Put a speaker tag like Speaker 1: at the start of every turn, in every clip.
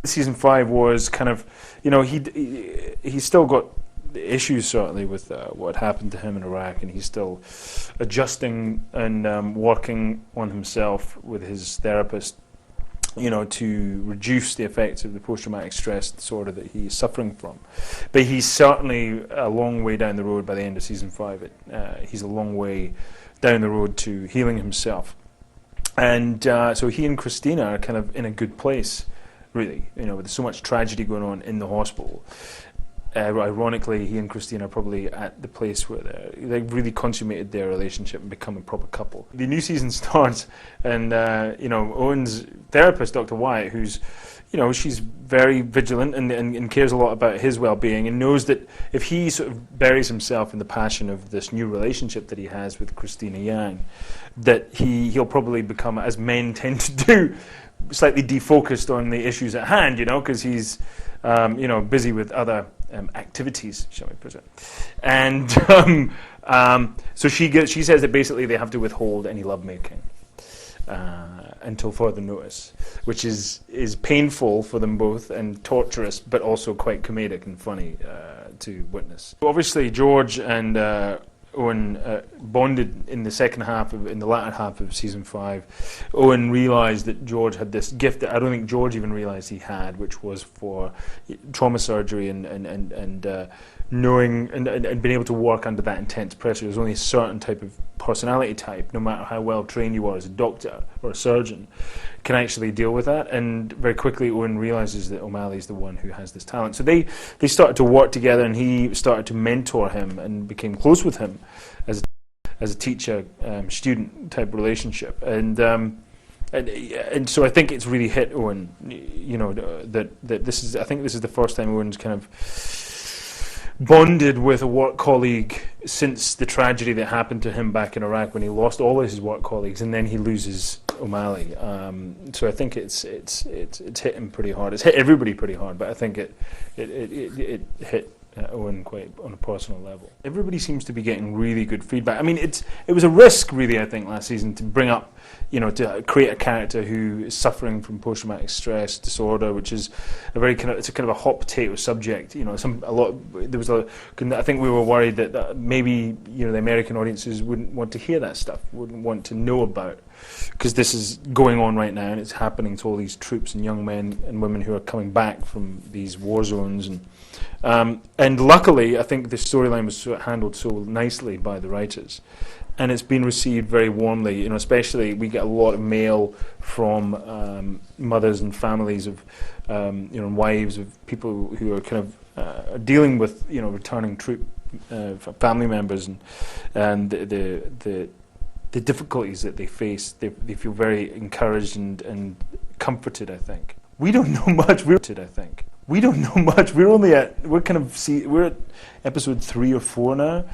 Speaker 1: Season 5 was kind of, he still got issues certainly with what happened to him in Iraq, and he's still adjusting and working on himself with his therapist, to reduce the effects of the post-traumatic stress disorder that he's suffering from. But he's certainly a long way down the road by the end of Season 5. He's a long way down the road to healing himself. And so he and Christina are kind of in a good place, really, with so much tragedy going on in the hospital. Ironically, he and Christina are probably at the place where they've really consummated their relationship and become a proper couple. The new season starts, and Owen's therapist, Dr. Wyatt, who's, she's very vigilant and cares a lot about his well-being, and knows that if he sort of buries himself in the passion of this new relationship that he has with Christina Yang, that he'll probably become, as men tend to do, slightly defocused on the issues at hand, because he's busy with other activities, shall we put it. And so she says that basically they have to withhold any lovemaking until further notice, which is painful for them both and torturous, but also quite comedic and funny to witness. Obviously, George and Owen bonded in the latter half of Season 5. Owen realised that George had this gift that I don't think George even realised he had, which was for trauma surgery and knowing and being able to work under that intense pressure. There's only a certain type of personality type, no matter how well trained you are as a doctor or a surgeon, can actually deal with that. And very quickly Owen realises that O'Malley's the one who has this talent. So they started to work together, and he started to mentor him and became close with him as a teacher student type relationship. And so I think it's really hit Owen, that this is the first time Owen's kind of bonded with a work colleague since the tragedy that happened to him back in Iraq, when he lost all of his work colleagues and then he loses O'Malley. So I think it's hit him pretty hard. It's hit everybody pretty hard, but I think it hit Owen quite on a personal level. Everybody seems to be getting really good feedback. I mean, it was a risk, really, I think, last season to bring up, to create a character who is suffering from post-traumatic stress disorder, which is it's a kind of a hot potato subject. I think we were worried that maybe the American audiences wouldn't want to hear that stuff, wouldn't want to know about, because this is going on right now and it's happening to all these troops and young men and women who are coming back from these war zones. And luckily, I think the storyline was handled so nicely by the writers, and it's been received very warmly. Especially we get a lot of mail from mothers and families of, wives of people who are kind of dealing with, returning troop family members and the difficulties that they face. They feel very encouraged and comforted, I think. We don't know much. We don't know much. We're at episode 3 or 4 now,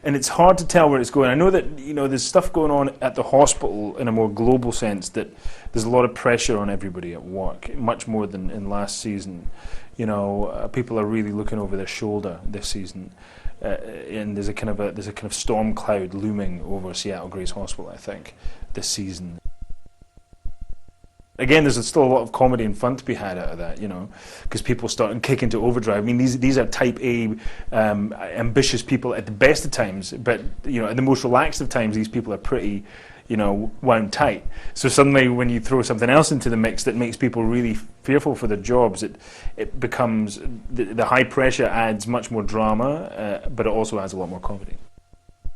Speaker 1: and it's hard to tell where it's going. I know that there's stuff going on at the hospital in a more global sense, that there's a lot of pressure on everybody at work, much more than in last season. People are really looking over their shoulder this season, and there's a kind of storm cloud looming over Seattle Grace Hospital, I think, this season. Again, there's still a lot of comedy and fun to be had out of that, because people start and kick into overdrive. I mean, these are type A, ambitious people at the best of times, but at the most relaxed of times, these people are pretty, wound tight. So suddenly, when you throw something else into the mix that makes people really fearful for their jobs, it becomes the high pressure adds much more drama, but it also adds a lot more comedy.